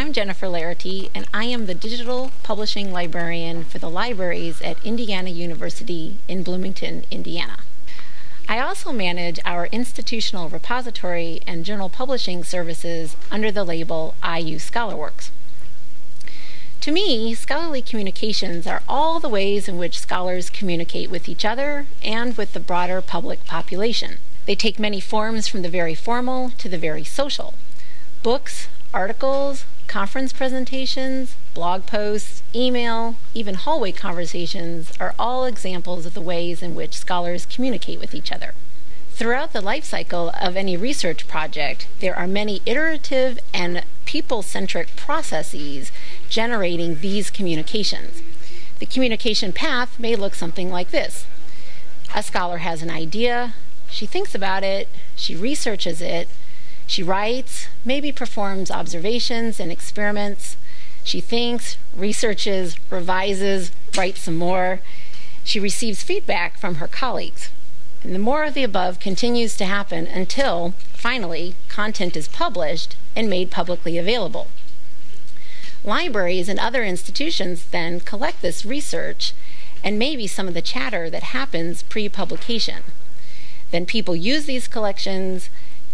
I'm Jennifer Laherty, and I am the Digital Publishing Librarian for the libraries at Indiana University in Bloomington, Indiana. I also manage our institutional repository and journal publishing services under the label IUScholarworks. To me, scholarly communications are all the ways in which scholars communicate with each other and with the broader public population. They take many forms from the very formal to the very social. Books, articles, conference presentations, blog posts, email, even hallway conversations are all examples of the ways in which scholars communicate with each other. Throughout the life cycle of any research project, there are many iterative and people-centric processes generating these communications. The communication path may look something like this. A scholar has an idea, she thinks about it, she researches it, she writes, maybe performs observations and experiments. She thinks, researches, revises, writes some more. She receives feedback from her colleagues. And the more of the above continues to happen until, finally, content is published and made publicly available. Libraries and other institutions then collect this research and maybe some of the chatter that happens pre-publication. Then people use these collections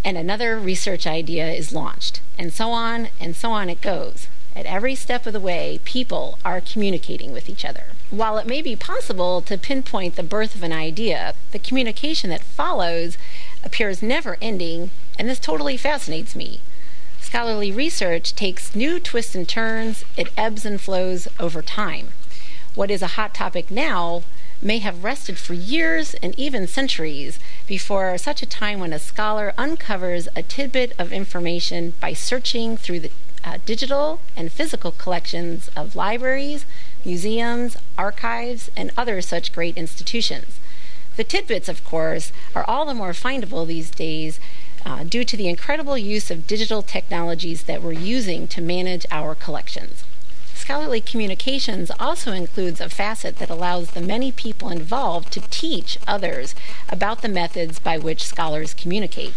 and another research idea is launched, and so on it goes. At every step of the way, people are communicating with each other. While it may be possible to pinpoint the birth of an idea, the communication that follows appears never-ending, and this totally fascinates me. Scholarly research takes new twists and turns, it ebbs and flows over time. What is a hot topic now may have rested for years and even centuries before such a time when a scholar uncovers a tidbit of information by searching through the digital and physical collections of libraries, museums, archives, and other such great institutions. The tidbits, of course, are all the more findable these days due to the incredible use of digital technologies that we're using to manage our collections. Scholarly communications also includes a facet that allows the many people involved to teach others about the methods by which scholars communicate.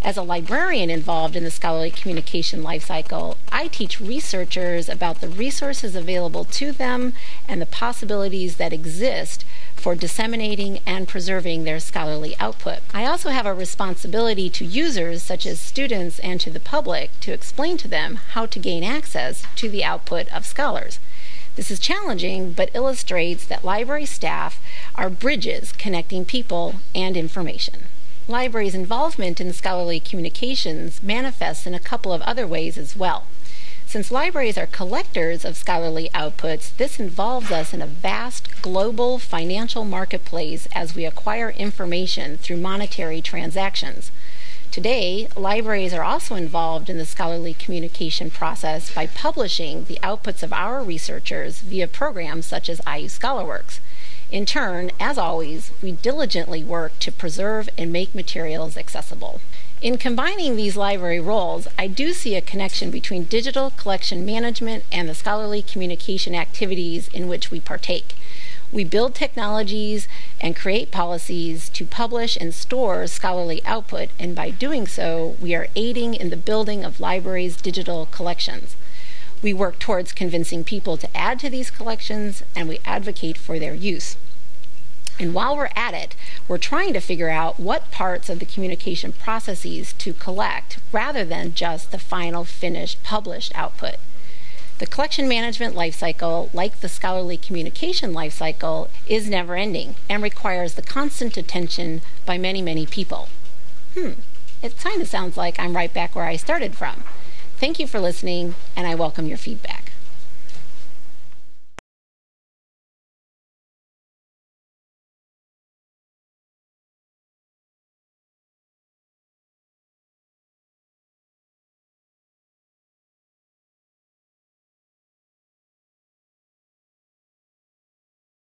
As a librarian involved in the scholarly communication lifecycle, I teach researchers about the resources available to them and the possibilities that exist for disseminating and preserving their scholarly output. I also have a responsibility to users, such as students and to the public, to explain to them how to gain access to the output of scholars. This is challenging, but illustrates that library staff are bridges connecting people and information. Libraries' involvement in scholarly communications manifests in a couple of other ways as well. Since libraries are collectors of scholarly outputs, this involves us in a vast global financial marketplace as we acquire information through monetary transactions. Today, libraries are also involved in the scholarly communication process by publishing the outputs of our researchers via programs such as IUScholarworks. In turn, as always, we diligently work to preserve and make materials accessible. In combining these library roles, I do see a connection between digital collection management and the scholarly communication activities in which we partake. We build technologies and create policies to publish and store scholarly output, and by doing so, we are aiding in the building of libraries' digital collections. We work towards convincing people to add to these collections, and we advocate for their use. And while we're at it, we're trying to figure out what parts of the communication processes to collect rather than just the final finished published output. The collection management lifecycle, like the scholarly communication lifecycle, is never-ending and requires the constant attention by many, many people. It kind of sounds like I'm right back where I started from. Thank you for listening, and I welcome your feedback.